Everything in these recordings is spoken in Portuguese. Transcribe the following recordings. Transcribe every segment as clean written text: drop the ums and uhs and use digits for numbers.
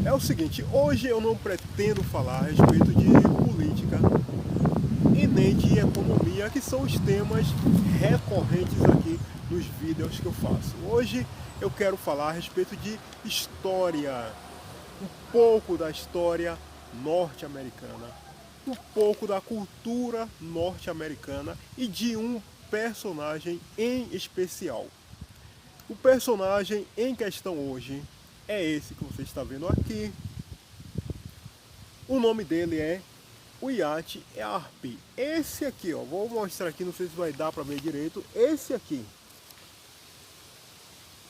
É o seguinte, hoje eu não pretendo falar a respeito de política e nem de economia, que são os temas recorrentes aqui nos vídeos que eu faço. Hoje eu quero falar a respeito de história, um pouco da história norte-americana, um pouco da cultura norte-americana e de um personagem em especial. O personagem em questão hoje é esse que você está vendo aqui. O nome dele é Wyatt Earp. Esse aqui, ó, vou mostrar aqui, não sei se vai dar para ver direito. Esse aqui,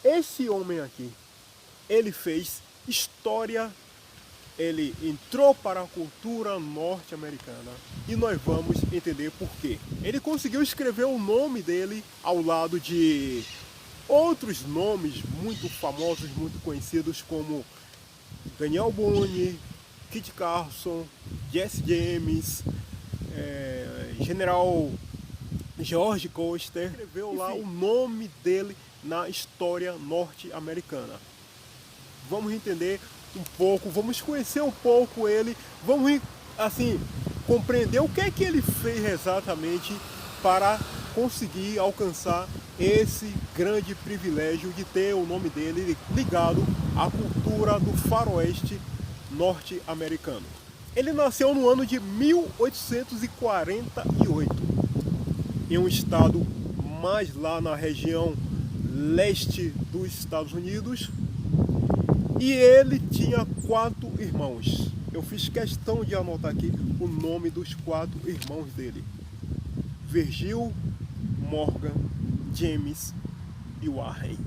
esse homem aqui, ele fez história, ele entrou para a cultura norte-americana e nós vamos entender por quê. Ele conseguiu escrever o nome dele ao lado de outros nomes muito famosos, muito conhecidos, como Daniel Boone, Kit Carson, Jesse James, General George Custer. Escreveu lá o nome dele na história norte-americana. Vamos entender um pouco, vamos conhecer um pouco ele, vamos assim compreender o que é que ele fez exatamente para conseguir alcançar esse grande privilégio de ter o nome dele ligado à cultura do faroeste norte-americano. Ele nasceu no ano de 1848, em um estado mais lá na região leste dos Estados Unidos, e ele tinha 4 irmãos. Eu fiz questão de anotar aqui o nome dos 4 irmãos dele: Virgil, Morgan, James e Warren.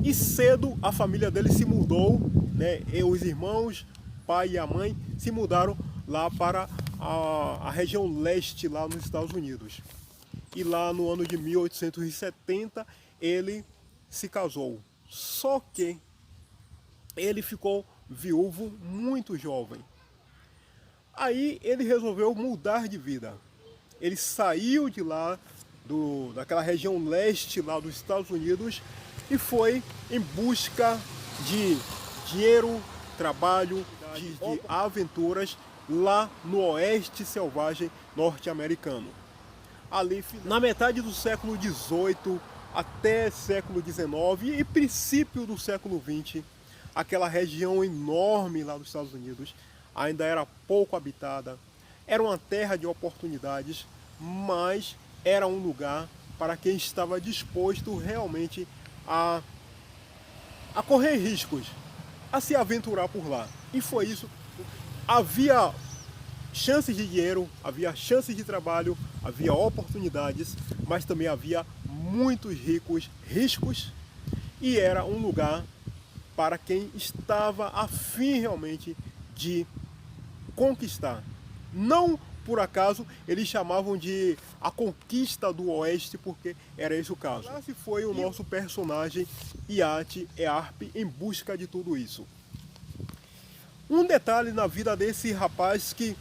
E cedo a família dele se mudou, né? E os irmãos, pai e a mãe, se mudaram lá para a região leste, lá nos Estados Unidos. E lá no ano de 1870 ele se casou. Só que ele ficou viúvo muito jovem. Aí ele resolveu mudar de vida. Ele saiu de lá, daquela região leste lá dos Estados Unidos, e foi em busca de dinheiro, trabalho, de aventuras lá no oeste selvagem norte-americano. Ali na metade do século XVIII até século XIX e princípio do século XX, aquela região enorme lá dos Estados Unidos ainda era pouco habitada, era uma terra de oportunidades, mas era um lugar para quem estava disposto realmente a correr riscos, a se aventurar por lá. E foi isso. Havia chances de dinheiro, havia chances de trabalho, havia oportunidades, mas também havia muitos riscos, e era um lugar para quem estava afim realmente de conquistar. Não por acaso eles chamavam de a conquista do oeste, porque era esse o caso. Esse foi o nosso personagem Wyatt Earp em busca de tudo isso. Um detalhe na vida desse rapaz que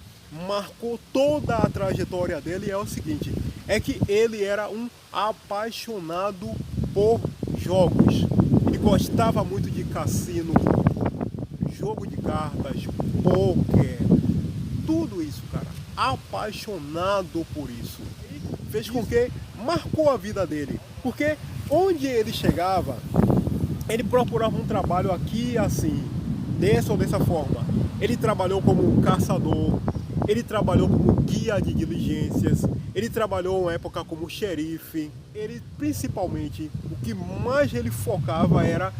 marcou toda a trajetória dele é o seguinte: é que ele era um apaixonado por jogos. Ele gostava muito de cassino, jogo de cartas, pôquer, tudo isso, cara. Apaixonado por isso. E fez com que marcou a vida dele. Porque onde ele chegava, ele procurava um trabalho aqui assim, dessa ou dessa forma. Ele trabalhou como caçador, ele trabalhou como guia de diligências, ele trabalhou uma época como xerife. Ele, principalmente, o que mais ele focava era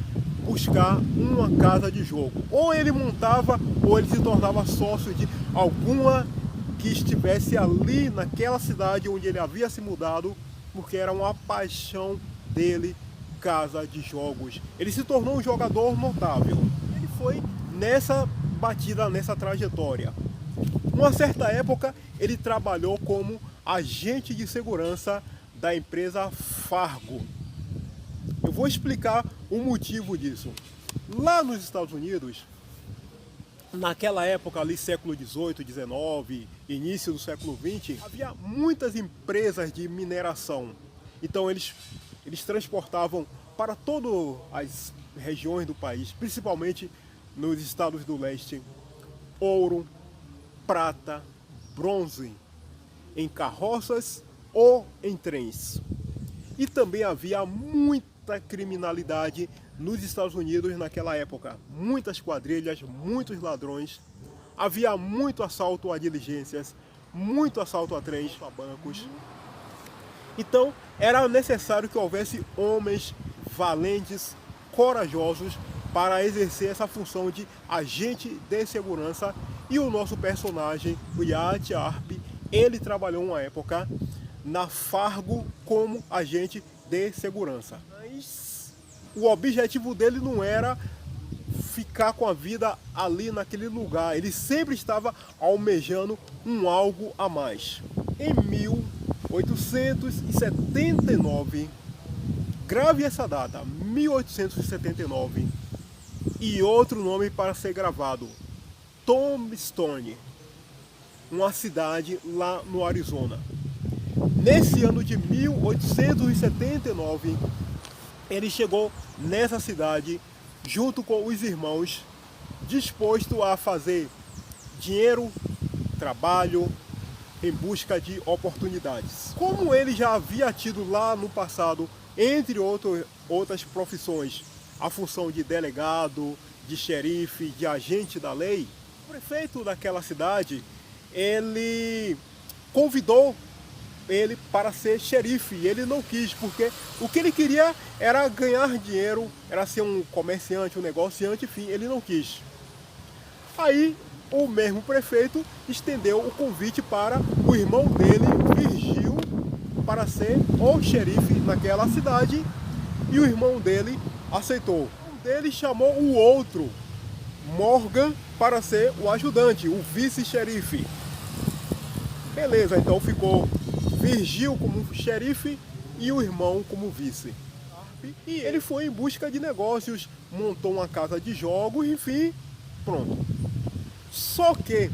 buscar uma casa de jogo. Ou ele montava, ou ele se tornava sócio de alguma que estivesse ali naquela cidade onde ele havia se mudado, porque era uma paixão dele, casa de jogos. Ele se tornou um jogador notável. Ele foi nessa batida, nessa trajetória. Uma certa época ele trabalhou como agente de segurança da empresa Fargo. Eu vou explicar o motivo disso. Lá nos Estados Unidos, naquela época ali, século XVIII, XIX, início do século XX, havia muitas empresas de mineração. Então eles transportavam para todas as regiões do país, principalmente nos estados do leste, ouro, prata, bronze, em carroças ou em trens. E também havia muita criminalidade nos Estados Unidos naquela época. Muitas quadrilhas, muitos ladrões. Havia muito assalto a diligências, muito assalto a trens, a bancos. Então, era necessário que houvesse homens valentes, corajosos, para exercer essa função de agente de segurança. E o nosso personagem, o Wyatt Earp, ele trabalhou uma época na Fargo como agente de segurança. Mas o objetivo dele não era ficar com a vida ali naquele lugar. Ele sempre estava almejando um algo a mais. Em 1879, grave essa data, 1879, e outro nome para ser gravado, Tombstone, uma cidade lá no Arizona. Nesse ano de 1879, ele chegou nessa cidade junto com os irmãos, disposto a fazer dinheiro, trabalho, em busca de oportunidades. Como ele já havia tido lá no passado, entre outras profissões, a função de delegado, de xerife, de agente da lei, o prefeito daquela cidade, ele convidou ele para ser xerife, e ele não quis, porque o que ele queria era ganhar dinheiro, era ser um comerciante, um negociante, enfim, ele não quis. Aí o mesmo prefeito estendeu o convite para o irmão dele, Virgil, para ser o xerife naquela cidade, e o irmão dele aceitou. O irmão dele chamou o outro, Morgan, para ser o ajudante, o vice-xerife. Beleza, então ficou Virgil como xerife e o irmão como vice. E ele foi em busca de negócios, montou uma casa de jogos, enfim, pronto. Só que,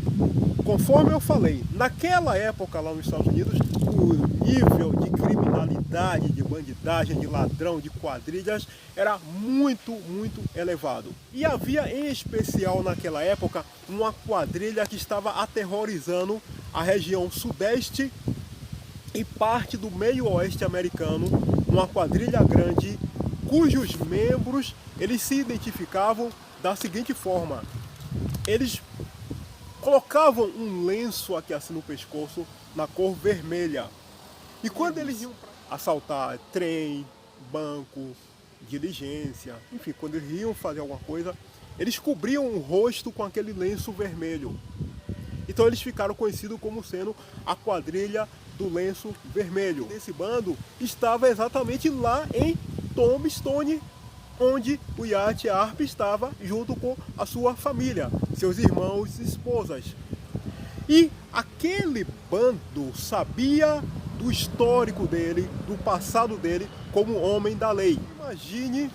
conforme eu falei, naquela época lá nos Estados Unidos, o nível de criminalidade, de bandidagem, de ladrão, de quadrilhas era muito, muito elevado. E havia em especial naquela época uma quadrilha que estava aterrorizando a região sudeste e parte do meio oeste americano, uma quadrilha grande, cujos membros eles se identificavam da seguinte forma: eles colocavam um lenço aqui assim no pescoço, na cor vermelha, e quando eles iam assaltar trem, banco, diligência, enfim, quando eles iam fazer alguma coisa, eles cobriam o rosto com aquele lenço vermelho. Então eles ficaram conhecidos como sendo a quadrilha do lenço vermelho. Esse bando estava exatamente lá em Tombstone, onde o Wyatt Earp estava junto com a sua família, seus irmãos e esposas. E aquele bando sabia do histórico dele, do passado dele como homem da lei. Imagine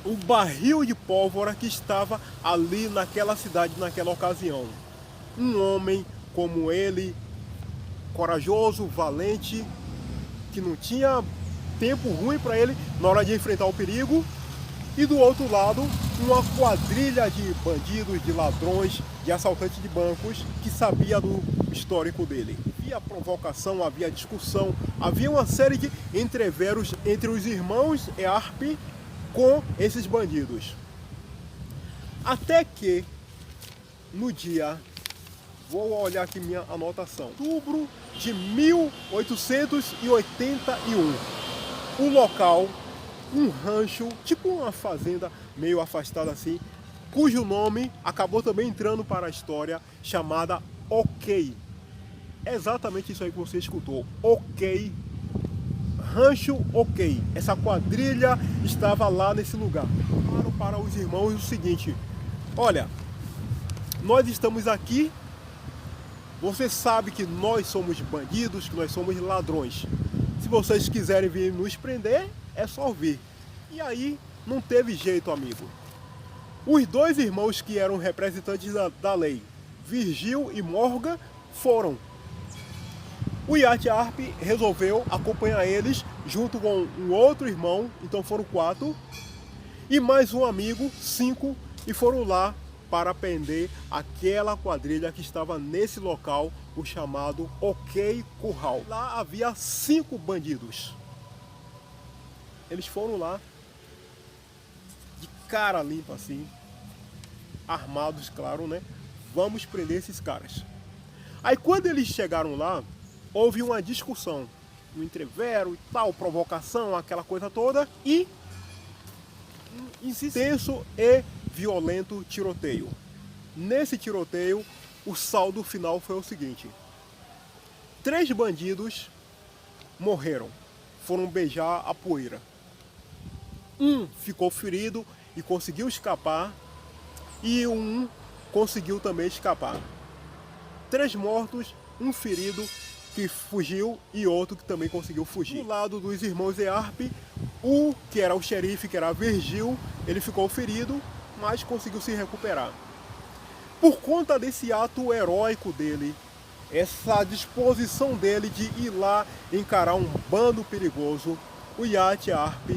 o barril de pólvora que estava ali naquela cidade, naquela ocasião. Um homem como ele, corajoso, valente, que não tinha tempo ruim para ele na hora de enfrentar o perigo. E do outro lado, uma quadrilha de bandidos, de ladrões, de assaltantes de bancos, que sabia do histórico dele. Havia provocação, havia discussão, havia uma série de entreveros entre os irmãos Earp com esses bandidos. Até que, no dia, vou olhar aqui minha anotação, outubro de 1881, o local, um rancho, tipo uma fazenda meio afastada assim, cujo nome acabou também entrando para a história, chamada OK. É exatamente isso aí que você escutou, OK, Rancho OK. Essa quadrilha estava lá nesse lugar. Falaram para os irmãos o seguinte: olha, nós estamos aqui, você sabe que nós somos bandidos, que nós somos ladrões. Se vocês quiserem vir nos prender, é só vir. E aí, não teve jeito, amigo. Os dois irmãos que eram representantes da lei, Virgil e Morgan, foram. O Wyatt Earp resolveu acompanhar eles junto com um outro irmão, então foram 4, e mais um amigo, 5, e foram lá para prender aquela quadrilha que estava nesse local, o chamado OK Curral. Lá havia 5 bandidos. Eles foram lá de cara limpa assim, armados, claro, né? Vamos prender esses caras. Aí quando eles chegaram lá, houve uma discussão, um entrevero e tal, provocação, aquela coisa toda, e um intenso e violento tiroteio. Nesse tiroteio, o saldo final foi o seguinte: 3 bandidos morreram, foram beijar a poeira. Um ficou ferido e conseguiu escapar, e um conseguiu também escapar. 3 mortos, um ferido que fugiu e outro que também conseguiu fugir. Do lado dos irmãos Earp, o que era o xerife, que era Virgil, ele ficou ferido, mas conseguiu se recuperar. Por conta desse ato heróico dele, essa disposição dele de ir lá encarar um bando perigoso, o Wyatt Earp,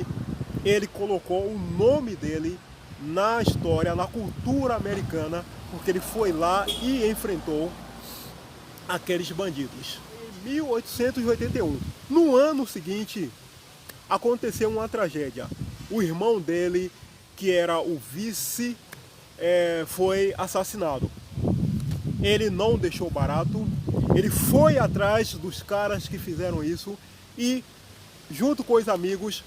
ele colocou o nome dele na história, na cultura americana, porque ele foi lá e enfrentou aqueles bandidos. Em 1881, no ano seguinte, aconteceu uma tragédia. O irmão dele, que era o vice, foi assassinado. Ele não deixou barato, ele foi atrás dos caras que fizeram isso e, junto com os amigos,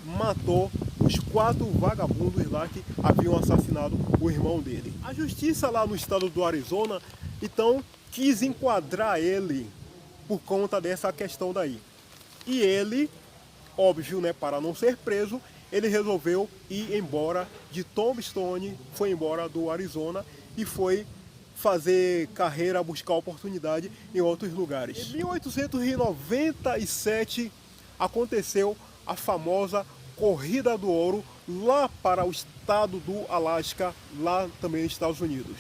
matou os 4 vagabundos lá que haviam assassinado o irmão dele. A justiça lá no estado do Arizona, então, quis enquadrar ele por conta dessa questão daí. E ele, óbvio, né, para não ser preso, ele resolveu ir embora de Tombstone, foi embora do Arizona e foi fazer carreira, buscar oportunidade em outros lugares. Em 1897 aconteceu a famosa Corrida do Ouro lá para o estado do Alasca, lá também nos Estados Unidos.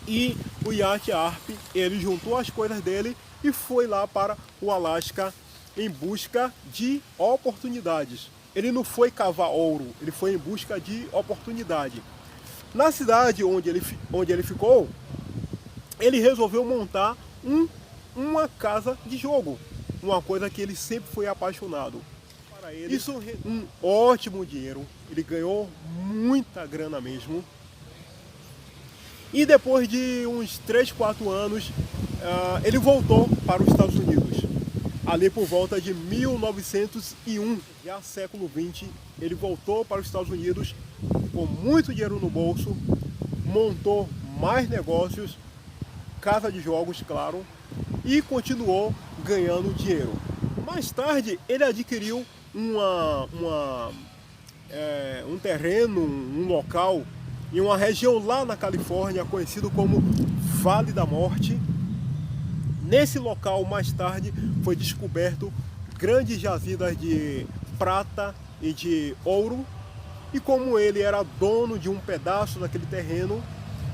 E o Wyatt Earp, ele juntou as coisas dele e foi lá para o Alasca em busca de oportunidades. Ele não foi cavar ouro, ele foi em busca de oportunidade. Na cidade onde ele ficou, ele resolveu montar uma casa de jogo, uma coisa que ele sempre foi apaixonado. Para ele, isso um ótimo dinheiro, ele ganhou muita grana mesmo. E depois de uns 3, 4 anos, ele voltou para os Estados Unidos. Ali por volta de 1901, já século XX, ele voltou para os Estados Unidos com muito dinheiro no bolso, montou mais negócios, casa de jogos, claro, e continuou ganhando dinheiro. Mais tarde, ele adquiriu um terreno, um local, em uma região lá na Califórnia, conhecido como Vale da Morte. Nesse local, mais tarde, foi descoberto grandes jazidas de prata e de ouro. E como ele era dono de um pedaço daquele terreno,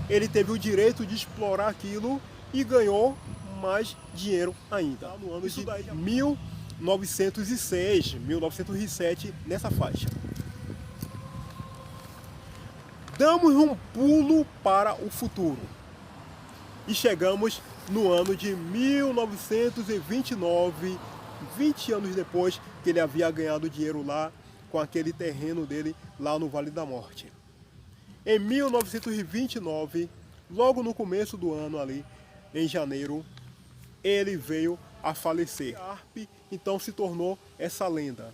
ele teve o direito de explorar aquilo e ganhou mais dinheiro ainda. No ano de 1906, 1907, nessa faixa. Damos um pulo para o futuro e chegamos no ano de 1929, 20 anos depois que ele havia ganhado dinheiro lá com aquele terreno dele lá no Vale da Morte. Em 1929, logo no começo do ano ali, em janeiro, ele veio a falecer. Earp então se tornou essa lenda.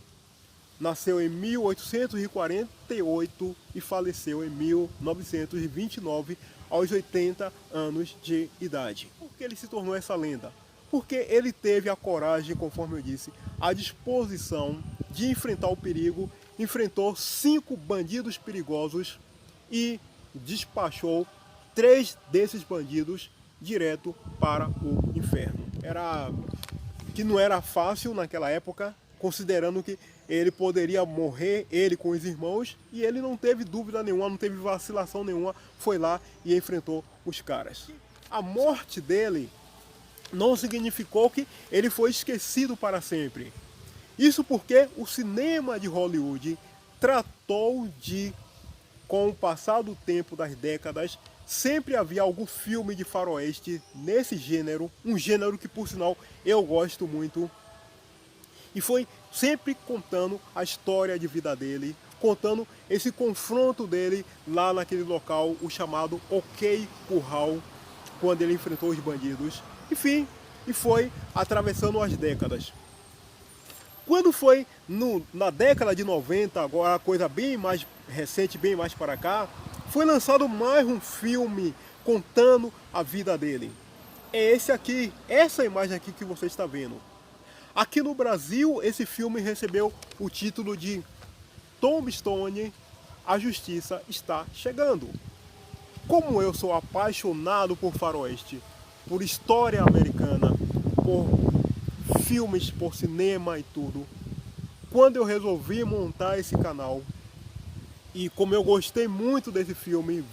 Nasceu em 1848 e faleceu em 1929, aos 80 anos de idade. Por que ele se tornou essa lenda? Porque ele teve a coragem, conforme eu disse, a disposição de enfrentar o perigo, enfrentou 5 bandidos perigosos e despachou 3 desses bandidos direto para o inferno. Que não era fácil naquela época, considerando que ele poderia morrer, ele com os irmãos, e ele não teve dúvida nenhuma, não teve vacilação nenhuma, foi lá e enfrentou os caras. A morte dele não significou que ele foi esquecido para sempre. Isso porque o cinema de Hollywood tratou de com o passar do tempo, das décadas, sempre havia algum filme de faroeste nesse gênero, um gênero que, por sinal, eu gosto muito. E foi sempre contando a história de vida dele, contando esse confronto dele lá naquele local, o chamado OK Curral, quando ele enfrentou os bandidos. Enfim, e foi atravessando as décadas. Quando foi na década de 90, agora a coisa bem mais recente, bem mais para cá, foi lançado mais um filme contando a vida dele. É esse aqui, essa imagem aqui que você está vendo. Aqui no Brasil, esse filme recebeu o título de Tombstone, A Justiça Está Chegando. Como eu sou apaixonado por faroeste, por história americana, por filmes, por cinema e tudo, quando eu resolvi montar esse canal, e como eu gostei muito desse filme,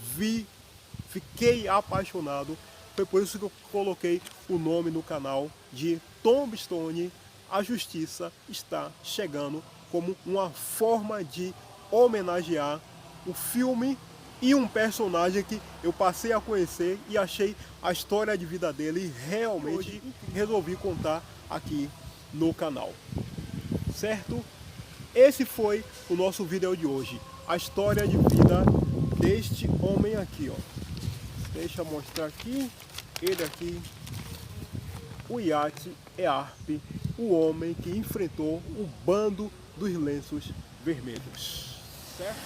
fiquei apaixonado, foi por isso que eu coloquei o nome no canal de Tombstone, A Justiça Está Chegando, como uma forma de homenagear o filme e um personagem que eu passei a conhecer e achei a história de vida dele realmente resolvi contar aqui no canal, certo? Esse foi o nosso vídeo de hoje, a história de vida deste homem aqui, ó. Deixa eu mostrar aqui, ele aqui, o Yacht Earp, o homem que enfrentou o bando dos lenços vermelhos, certo?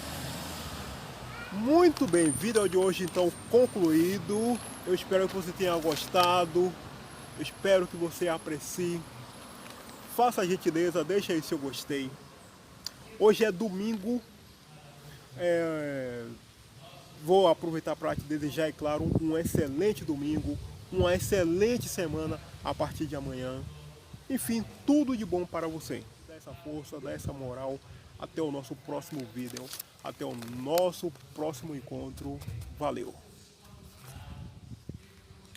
Muito bem, vídeo de hoje então concluído. Eu espero que você tenha gostado, eu espero que você aprecie. Faça a gentileza, deixa aí seu gostei. Hoje é domingo, vou aproveitar para te desejar, é claro, um excelente domingo, uma excelente semana a partir de amanhã. Enfim, tudo de bom para você. Dá essa força, dá essa moral. Até o nosso próximo vídeo, até o nosso próximo encontro. Valeu!